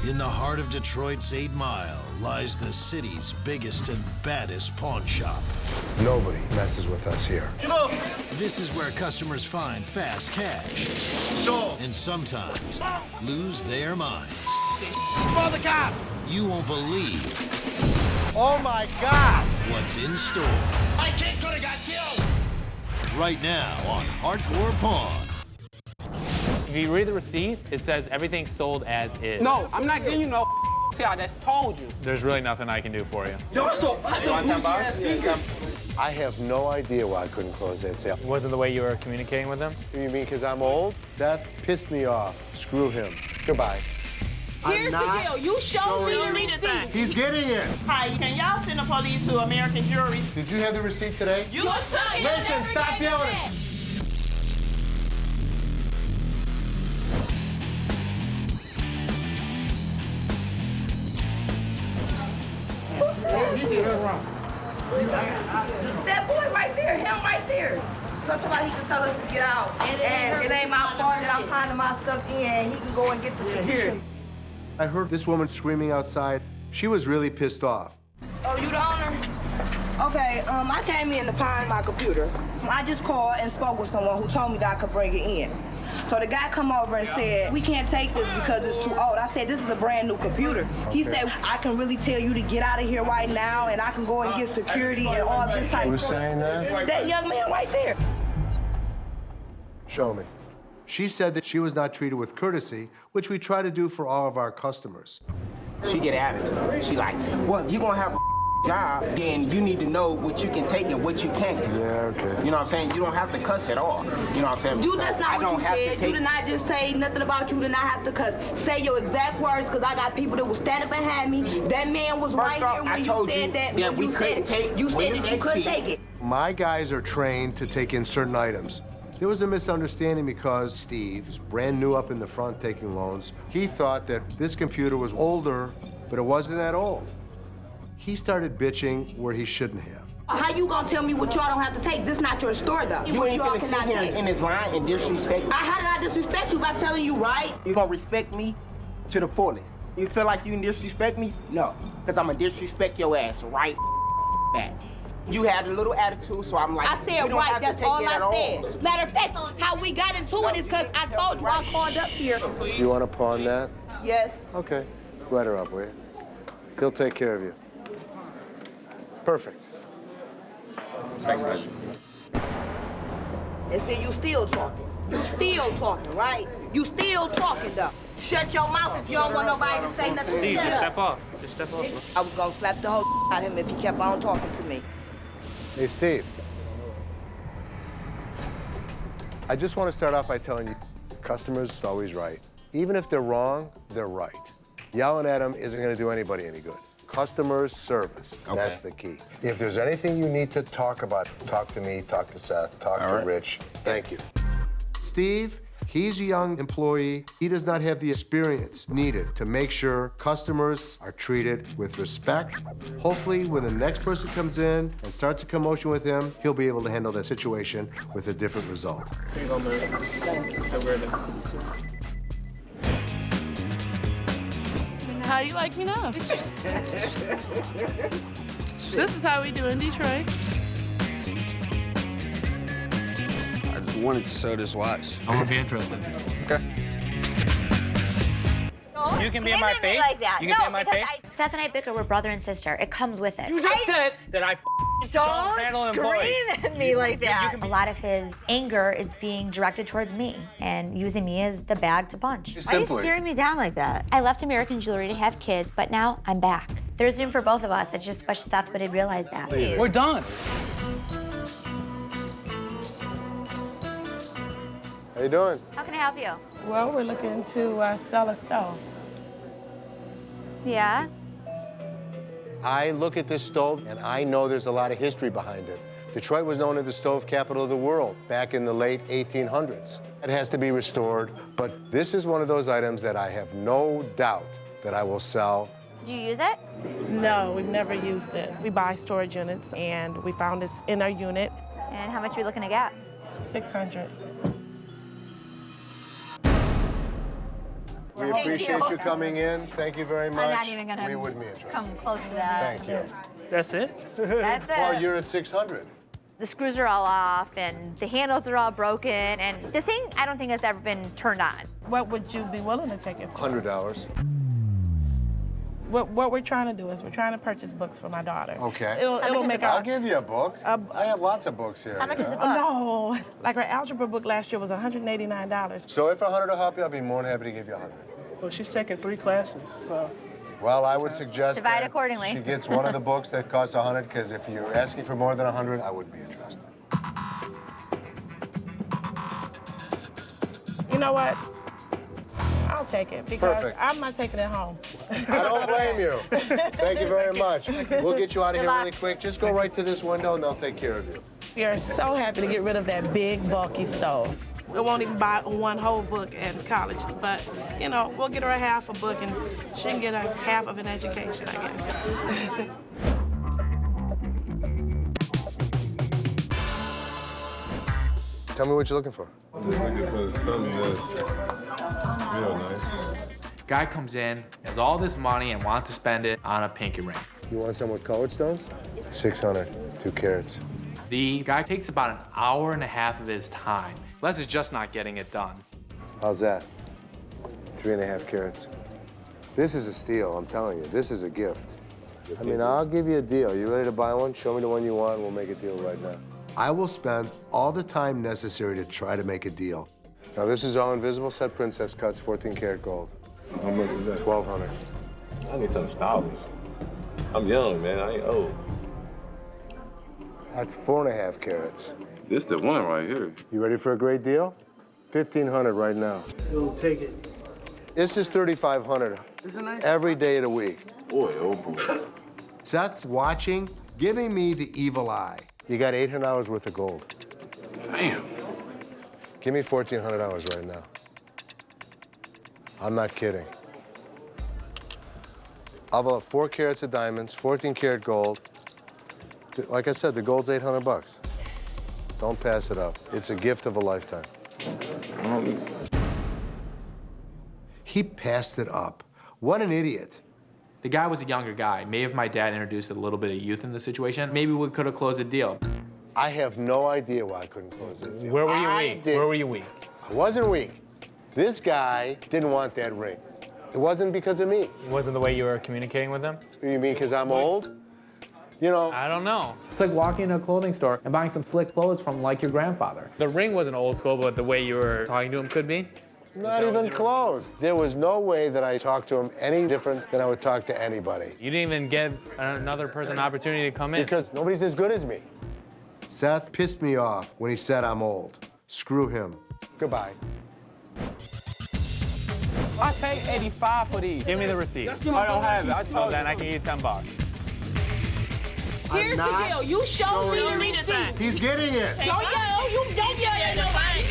In the heart of Detroit's 8 Mile lies the city's biggest and baddest pawn shop. Nobody messes with us here. Get off! This is where customers find fast cash. Sold! And sometimes lose their minds. Call the cops! You won't believe Oh my God! what's in store. My kid could have got killed! Right now on Hardcore Pawn. If you read the receipt, it says everything's sold as is. No, I'm not giving you no I just told you. There's really nothing I can do for you. Yo, that's a bullshit-ass speaker. I have no idea why I couldn't close that sale. Wasn't the way you were communicating with them? You mean because I'm old? Seth pissed me off. Screw him. Goodbye. Here's the deal. You show me the receipt. He's getting it. Hi, can y'all send the police to American Jewelry? Did you have the receipt today? You took it. Listen, stop yelling. He did it wrong. That boy right there, him right there. Come somebody he can tell us to get out. And it ain't my fault that I'm finding my stuff in and he can go and get the security. I heard this woman screaming outside. She was really pissed off. Oh, you the owner? Okay, I came in to find my computer. I just called and spoke with someone who told me that I could bring it in. So the guy come over and said, we can't take this because it's too old. I said, this is a brand new computer. He said, I can really tell you to get out of here right now and I can go and get security and all this type of Who's saying that? That young man right there. Show me. She said that she was not treated with courtesy, which we try to do for all of our customers. She get attitude. She like, well, if you gonna have a job, then you need to know what you can take and what you can't take. Yeah, okay. You know what I'm saying? You don't have to cuss at all. You know what I'm saying? You, that's I not don't what you have to said. take- You did not just say nothing about you did not have to cuss. Say your exact words, because I got people that will stand up behind me. That man was right off, here when I you told said you that. that when we you couldn't said, take- You when said it's that you couldn't XP. take it. My guys are trained to take in certain items. There was a misunderstanding because Steve is brand new up in the front taking loans. He thought that this computer was older, but it wasn't that old. He started bitching where he shouldn't have. How you gonna tell me what y'all don't have to take? This not your store, though. You What ain't y'all gonna sit cannot here take. in his line and disrespect me. How did I disrespect you by telling you right? You gonna respect me to the fullest. You feel like you can disrespect me? No, because I'm gonna disrespect your ass right back. You had a little attitude, so I'm like, I we said don't right, have to that's take all it at I all. said. Matter of fact, how we got into it is because I told you I called up here. You want to pawn that? Yes. Okay. Let her up, will you? He'll take care of you. Perfect. And see, you still talking. You still talking, right? You still talking, though. Shut your mouth if you don't want nobody to say nothing. Steve, Shut just up. step up. Just step up. I was gonna slap the whole out of him if he kept on talking to me. Hey, Steve. I just want to start off by telling you, customers is always right. Even if they're wrong, they're right. Yelling at them isn't going to do anybody any good. Customer service, that's the key. If there's anything you need to talk about, talk to me, talk to Seth, talk to Rich. Thank you. Steve, he's a young employee. He does not have the experience needed to make sure customers are treated with respect. Hopefully, when the next person comes in and starts a commotion with him, he'll be able to handle that situation with a different result. Here you go, man. How you like me now? This is how we do in Detroit. I just wanted to sell this watch. I won't be interested. Okay. You can be in my face? Like that. You can no, be in my because face? Seth and I bicker. We're brother and sister. It comes with it. You just said that I don't handle employees. Scream at me like that. be- A lot of his anger is being directed towards me and using me as the bag to punch. Why are you staring me down like that? I left American Jewelry to have kids, but now I'm back. There's room for both of us. I just wish Seth would have realized that. We're done. How you doing? How can I help you? Well, we're looking to sell a stove. Yeah? I look at this stove and I know there's a lot of history behind it. Detroit was known as the stove capital of the world back in the late 1800s. It has to be restored, but this is one of those items that I have no doubt that I will sell. Did you use it? No, we've never used it. We buy storage units, and we found this in our unit, And how much are we looking to get? $600. We appreciate you coming in. Thank you very much. I'm not even gonna We wouldn't be interested. come close to that. Thank you. That's it? That's it. Well, you're at 600. The screws are all off and the handles are all broken, and this thing I don't think has ever been turned on. What would you be willing to take it for? $100. What we're trying to do is we're trying to purchase books for my daughter. Okay. It'll make I'll our... give you a book. I have lots of books here. How much is a book? No, like our algebra book last year was $189. So if 100 will help you, I'll be more than happy to give you 100. Well, she's taking 3 classes, so. Well, I would suggest Divide that accordingly. she gets one of the books that costs 100, because if you're asking for more than 100, I wouldn't be interested. You know what? I'll take it because Perfect. I'm not taking it home. I don't blame you. Thank you very much. We'll get you out of here really quick. Just go right to this window and they'll take care of you. We are so happy to get rid of that big, bulky stove. We won't even buy one whole book at college, but, you know, we'll get her a half a book and she can get a half of an education, I guess. Tell me what you're looking for. I'm just looking for something that's real nice. Guy comes in, has all this money, and wants to spend it on a pinky ring. You want some with colored stones? 600, 2 carats. The guy takes about an hour and a half of his time. Les is just not getting it done. How's that? 3.5 carats. This is a steal, I'm telling you. This is a gift. I mean, I'll give you a deal. You ready to buy one? Show me the one you want, and we'll make a deal right now. I will spend all the time necessary to try to make a deal. Now, this is all invisible set princess cuts, 14 karat gold. How much is that? 1,200. I need something stylish. I'm young, man. I ain't old. That's 4.5 carats. This the one right here. You ready for a great deal? 1,500 right now. We'll take it. This is 3,500 every day of the week. Boy, oh boy. Seth's watching, giving me the evil eye. You got $800 worth of gold. Damn. Give me $1,400 right now. I'm not kidding. I'll have 4 carats of diamonds, 14 karat gold. Like I said, the gold's $800. Don't pass it up. It's a gift of a lifetime. He passed it up. What an idiot. The guy was a younger guy. Maybe if my dad introduced a little bit of youth in the situation, maybe we could have closed the deal. I have no idea why I couldn't close this deal. Where were you weak? Where were you weak? I wasn't weak. This guy didn't want that ring. It wasn't because of me. It wasn't the way you were communicating with him? You mean because I'm old? You know. I don't know. It's like walking into a clothing store and buying some slick clothes from like your grandfather. The ring wasn't old school, but the way you were talking to him could be. Not even close. There was no way that I talked to him any different than I would talk to anybody. You didn't even give another person an opportunity to come in. Because nobody's as good as me. Seth pissed me off when he said I'm old. Screw him. Goodbye. I paid 85 for these. Give me the receipt. I don't have it. I Oh, told then you. I can give you $10. Here's the deal. You show me the receipt. He's getting it. Don't yell. You don't yell at nobody.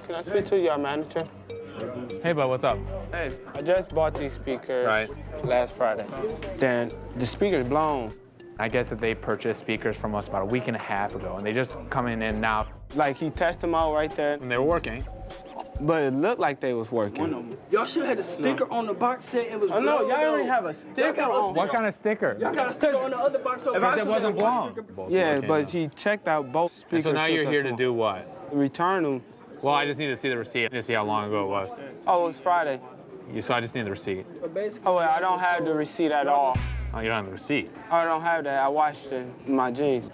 Can I speak to your manager? Hey, bud, what's up? Hey, I just bought these speakers Right. last Friday. Then the speaker's blown. I guess that they purchased speakers from us about a week and a half ago, and they just coming in now, Like he tested them out right there, and they were working. but it looked like they was working. Y'all should have had a sticker on the box saying it was Oh no, blown, y'all though. already have a sticker on. What kind of sticker? Y'all got a sticker on the other box over Because there it wasn't blown. Yeah, but he checked out both And speakers. so now you're hooked here up to him. do what? Return them. Well, I just need to see the receipt to see how long ago it was. Oh, it was Friday. So I just need the receipt. Oh, wait, I don't have the receipt at all. Oh, you don't have the receipt. I don't have that. I washed it in my jeans.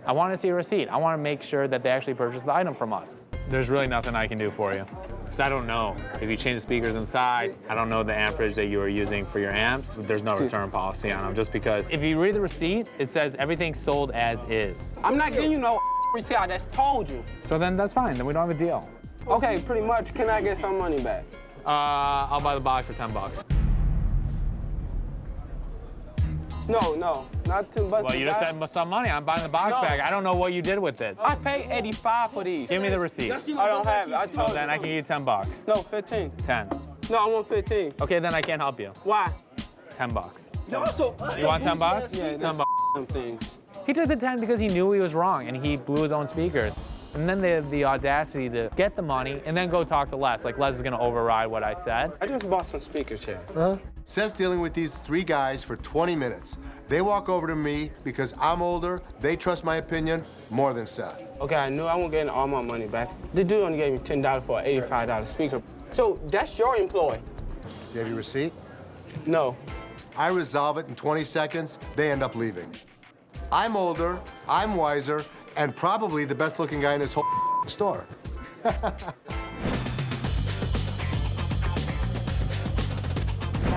I want to see a receipt. I want to make sure that they actually purchased the item from us. There's really nothing I can do for you. Because I don't know. If you change the speakers inside, I don't know the amperage that you are using for your amps. There's no return policy on them, just because if you read the receipt, it says everything sold as is. I'm not giving you no receipt. I just told you. So then that's fine. Then we don't have a deal. Okay, pretty much. Can I get some money back? I'll buy the box for $10. No, not $10. Well, you just said some money. I'm buying the box back. I don't know what you did with it. I paid $85 for these. Give me the receipt. I don't have it. I told Then I can give you $10. No, 15. 10. No, I want 15. Okay, then I can't help you. Why? $10. You want $10? Yeah, $10. Them things. He took the 10 because he knew he was wrong and he blew his own speakers. And then they had the audacity to get the money and then go talk to Les. Like, Les is gonna override what I said. I just bought some speakers here. Seth's dealing with these 3 guys for 20 minutes. They walk over to me because I'm older, they trust my opinion more than Seth. Okay, I knew I wasn't getting all my money back. The dude only gave me $10 for an $85 speaker. So that's your employee? You have your receipt? No. I resolve it in 20 seconds, they end up leaving. I'm older, I'm wiser, and probably the best looking guy in this whole store.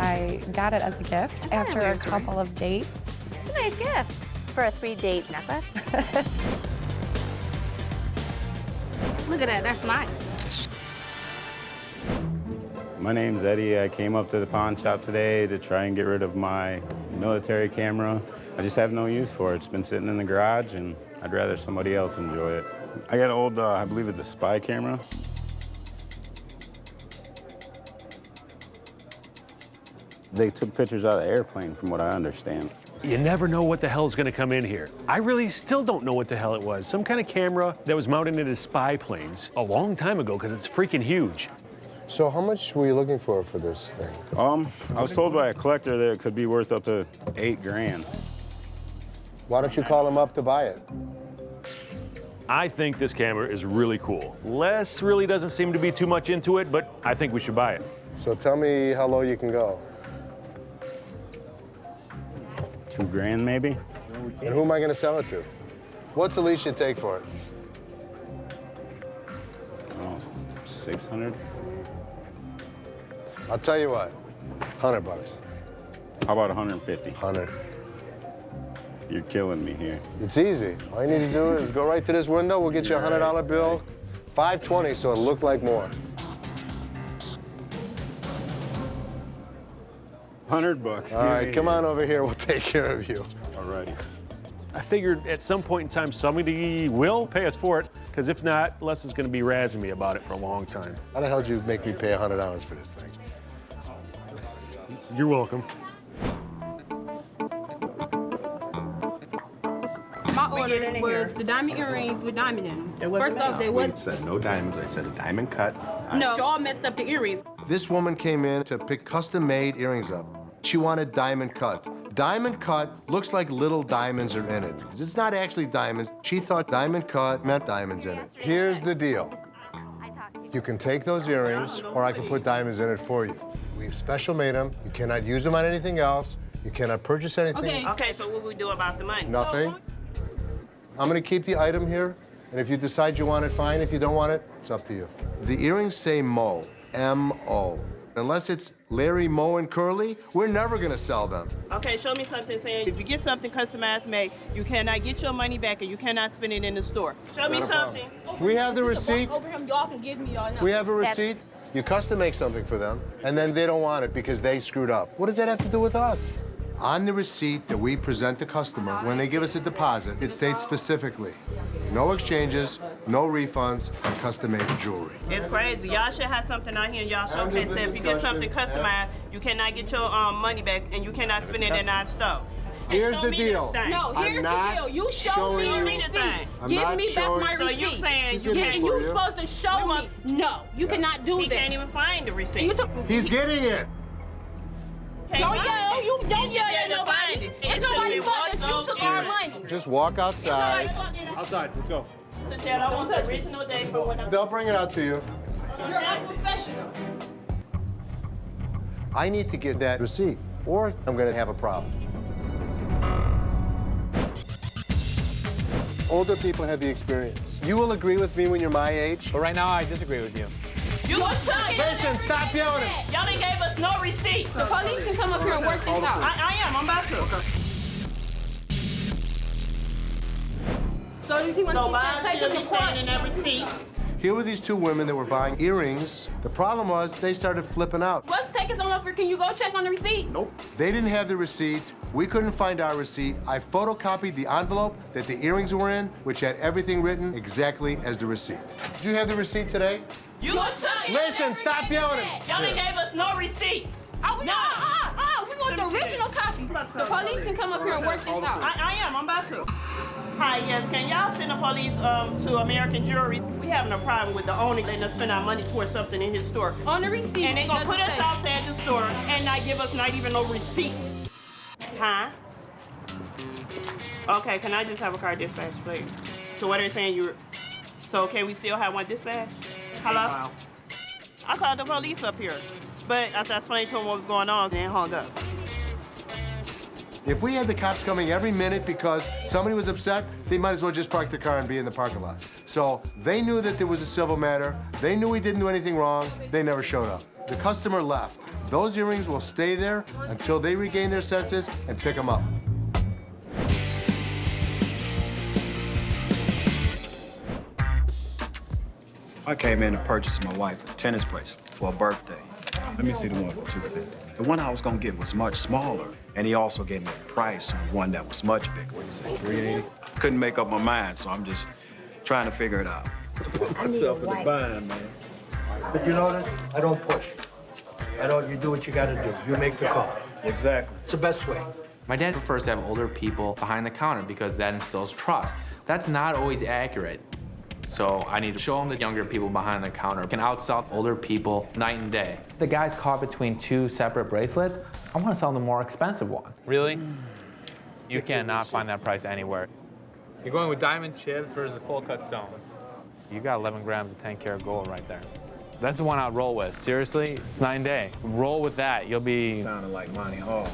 I got it as a gift after a couple of dates. It's a nice gift for a 3-date necklace. Look at that, that's nice. My name's Eddie. I came up to the pawn shop today to try and get rid of my military camera. I just have no use for it. It's been sitting in the garage, and I'd rather somebody else enjoy it. I got an old, I believe it's a spy camera. They took pictures out of the airplane, from what I understand. You never know what the hell's gonna come in here. I really still don't know what the hell it was. Some kind of camera that was mounted into spy planes a long time ago, because it's freaking huge. So how much were you looking for this thing? I was told by a collector that it could be worth up to $8 grand. Why don't you call him up to buy it? I think this camera is really cool. Les really doesn't seem to be too much into it, but I think we should buy it. So tell me how low you can go. $2 grand, maybe? And who am I gonna sell it to? What's the least you take for it? Oh, 600? I'll tell you what, $100. How about 150? 100. You're killing me here. It's easy. All you need to do is go right to this window. We'll get you a $100 bill, $520, so it'll look like more. $100. All right, come on over here. We'll take care of you. All righty. I figured at some point in time somebody will pay us for it, because if not, Les is gonna be razzing me about it for a long time. How the hell did you make me pay $100 for this thing? You're welcome. My order was the diamond earrings with diamond in them. First off, they was said no diamonds. I said a diamond cut. no. Y'all messed up the earrings. This woman came in to pick custom-made earrings up. She wanted diamond cut. Diamond cut looks like little diamonds are in it. It's not actually diamonds. She thought diamond cut meant diamonds in it. Here's the deal. You can take those earrings, or I can put diamonds in it for you. We've special made them. You cannot use them on anything else. You cannot purchase anything. Okay, so what we do about the money? Nothing. I'm gonna keep the item here, and if you decide you want it, fine. If you don't want it, it's up to you. The earrings say Mo, M-O. Unless it's Larry, Moe, and Curly, we're never gonna sell them. Okay, show me something saying if you get something customized made, you cannot get your money back and you cannot spend it in the store. Show me something. We have the receipt. Over him, y'all can give me y'all number. We have a receipt. You custom make something for them, and then they don't want it because they screwed up. What does that have to do with us? On the receipt that we present the customer, when they give us a deposit, it states specifically, no exchanges, no refunds, and custom-made jewelry. It's crazy. Y'all should have something out here in y'all showcase that if you get something customized, you cannot get your money back and you cannot spend it in our store. Here's the deal. No, here's the deal. You show me the receipt. Give me back my receipt. So you saying you and you supposed to show me. No, you cannot do that. He can't even find the receipt. He's getting it. Don't yell. You don't yell at nobody. It's nobody fucked us. You took our money. Just walk outside. Outside, let's go. So, Chad, I want the original date for when I'm... They'll bring it out to you. You're unprofessional. I need to get that receipt, or I'm gonna have a problem. Older people have the experience. You will agree with me when you're my age. But right now, I disagree with you. Listen, stop yelling. Y'all didn't gave us no receipt. The police can come up here and work this out. I am. I'm about to. Okay. So does he want to why take should him be to court? saying in that receipt Here were these two women that were buying earrings. The problem was they started flipping out. What's taking so long for? Can you go check on the receipt? Nope. They didn't have the receipt. We couldn't find our receipt. I photocopied the envelope that the earrings were in, which had everything written exactly as the receipt. Did you have the receipt today? You Listen, stop yelling. Y'all ain't gave us no receipts. Oh, no. We want the original copy. The police can come up here and work this out. I am. I'm about to. Hi, yes. Can y'all send the police to American Jewelry? We having a problem with the owner letting us spend our money towards something in his store. On the receipt. And they gonna put us outside the store and not give us not even no receipts. Huh? Okay, can I just have a car dispatch, please? So what they're saying you... So can we still have one dispatch? Hello? Wow. I called the police up here, but I explained to them what was going on and then hung up. If we had the cops coming every minute because somebody was upset, they might as well just park the car and be in the parking lot. So they knew that there was a civil matter. They knew we didn't do anything wrong. They never showed up. The customer left. Those earrings will stay there until they regain their senses and pick them up. I came in to purchase my wife a tennis bracelet for her birthday. Let me see the one for $250. The one I was gonna get was much smaller, and he also gave me a price on one that was much bigger. What is it, $380? Couldn't make up my mind, so I'm just trying to figure it out. Put myself in the bind, man. But you notice, I don't push. You do what you gotta do. You make the call. Exactly. It's the best way. My dad prefers to have older people behind the counter because that instills trust. That's not always accurate. So I need to show them the younger people behind the counter can outsell older people night and day. The guy's caught between two separate bracelets. I want to sell the more expensive one. Really? You cannot find that price anywhere. You're going with diamond chips versus the full cut stones. You got 11 grams of 10-karat gold right there. That's the one I'd roll with. Seriously, it's night and day. Roll with that. You'll be... Sounding like Monty Hall.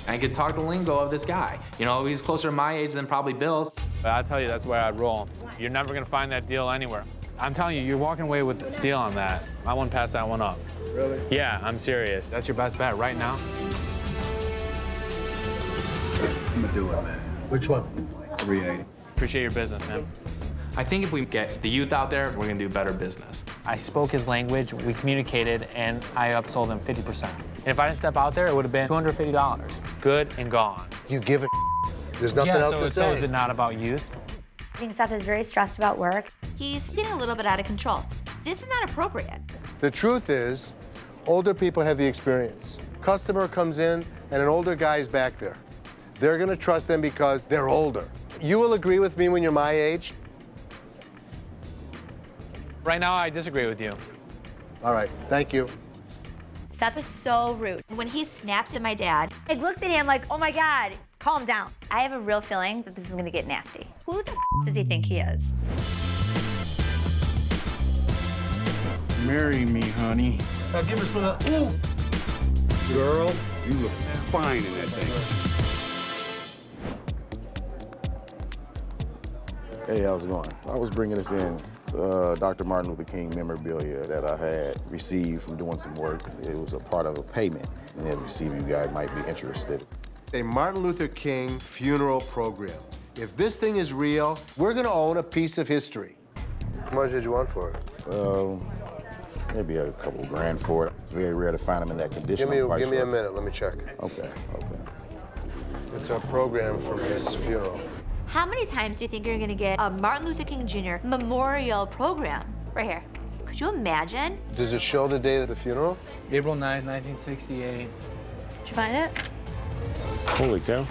I could talk the lingo of this guy. You know, he's closer to my age than probably Bill's. But I'll tell you, that's where I'd roll. You're never gonna find that deal anywhere. I'm telling you, you're walking away with the steal on that. I wouldn't pass that one up. Really? Yeah, I'm serious. That's your best bet right now. I'm gonna do it, man. Which one? $380. Appreciate your business, man. I think if we get the youth out there, we're gonna do better business. I spoke his language, we communicated, and I upsold him 50%. And if I didn't step out there, it would have been $250. Good and gone. You give it. There's nothing else to say. So is it not about youth? I think Seth is very stressed about work. He's getting a little bit out of control. This is not appropriate. The truth is, older people have the experience. Customer comes in and an older guy's back there. They're gonna trust them because they're older. You will agree with me when you're my age? Right now, I disagree with you. All right, thank you. Seth is so rude. When he snapped at my dad, I looked at him like, oh my God, calm down. I have a real feeling that this is gonna get nasty. Who the does he think he is? Marry me, honey. Now give us a ooh. Girl, you look fine in that thing. Hey, how's it going? I was bringing this in. It's Dr. Martin Luther King memorabilia that I had received from doing some work. It was a part of a payment, and it see if you guys might be interested. A Martin Luther King funeral program. If this thing is real, we're gonna own a piece of history. How much did you want for it? Maybe a couple grand for it. It's very rare to find them in that condition. Give me a minute, let me check. Okay. It's a program for his funeral. How many times do you think you're gonna get a Martin Luther King Jr. memorial program? Right here. Could you imagine? Does it show the day of the funeral? April 9th, 1968. Did you find it? Holy cow.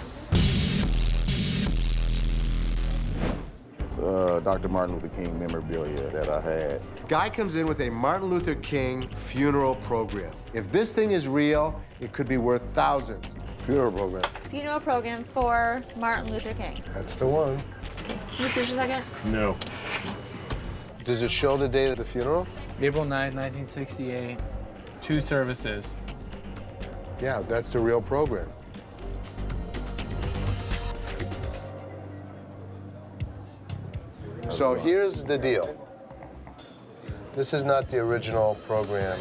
It's Dr. Martin Luther King memorabilia that I had. Guy comes in with a Martin Luther King funeral program. If this thing is real, it could be worth thousands. Funeral program. Funeral program for Martin Luther King. That's the one. Can you see just a second? No. Does it show the day of the funeral? April 9th, 1968. 2 services. Yeah, that's the real program. So here's the deal. This is not the original program.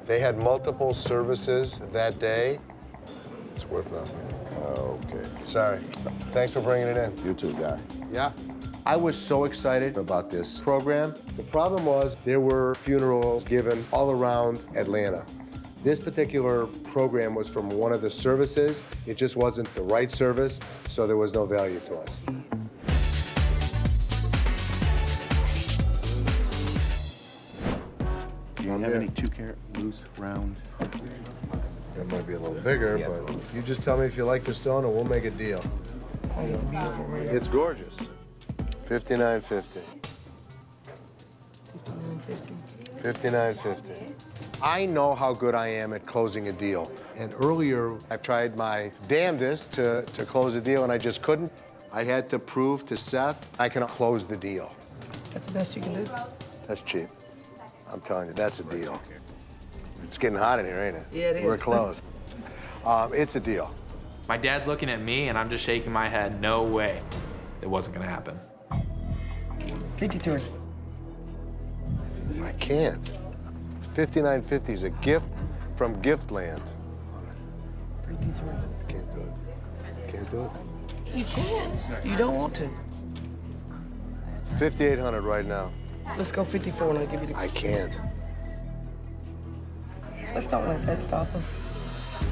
They had multiple services that day. It's worth nothing. Okay. Sorry. Thanks for bringing it in. You too, guy. Yeah. I was so excited about this program. The problem was there were funerals given all around Atlanta. This particular program was from one of the services. It just wasn't the right service, so there was no value to us. Do you have any 2-carat loose round? It might be a little bigger, but you just tell me if you like the stone and we'll make a deal. It's beautiful, right? It's gorgeous. $59.50. $59.50. I know how good I am at closing a deal. And earlier, I tried my damnedest to close a deal, and I just couldn't. I had to prove to Seth I can close the deal. That's the best you can do. That's cheap. I'm telling you, that's a deal. It's getting hot in here, ain't it? Yeah, it is. We're close. It's a deal. My dad's looking at me, and I'm just shaking my head. No way. It wasn't gonna happen. 53. I can't. $59.50 is a gift from Giftland. 53. Can't do it. Can't do it. You can. You don't want to. $5,800 right now. Let's go 54 and I'll give you the... I can't. Let's don't let that stop us.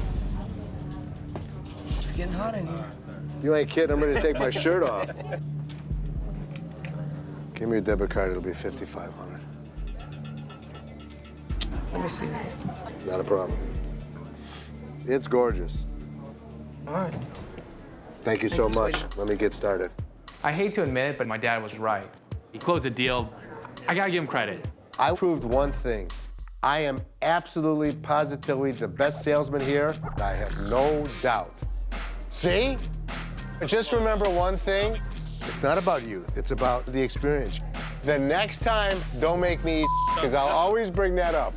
It's getting hot in here. You ain't kidding. I'm ready to take my shirt off. Give me your debit card. It'll be $5,500. Let me see. Not a problem. It's gorgeous. All right. Thank you so much. Let me get started. I hate to admit it, but my dad was right. He closed a deal. I gotta give him credit. I proved one thing. I am absolutely, positively the best salesman here. I have no doubt. See? Just remember one thing. It's not about youth. It's about the experience. The next time, don't make me eat, because I'll always bring that up.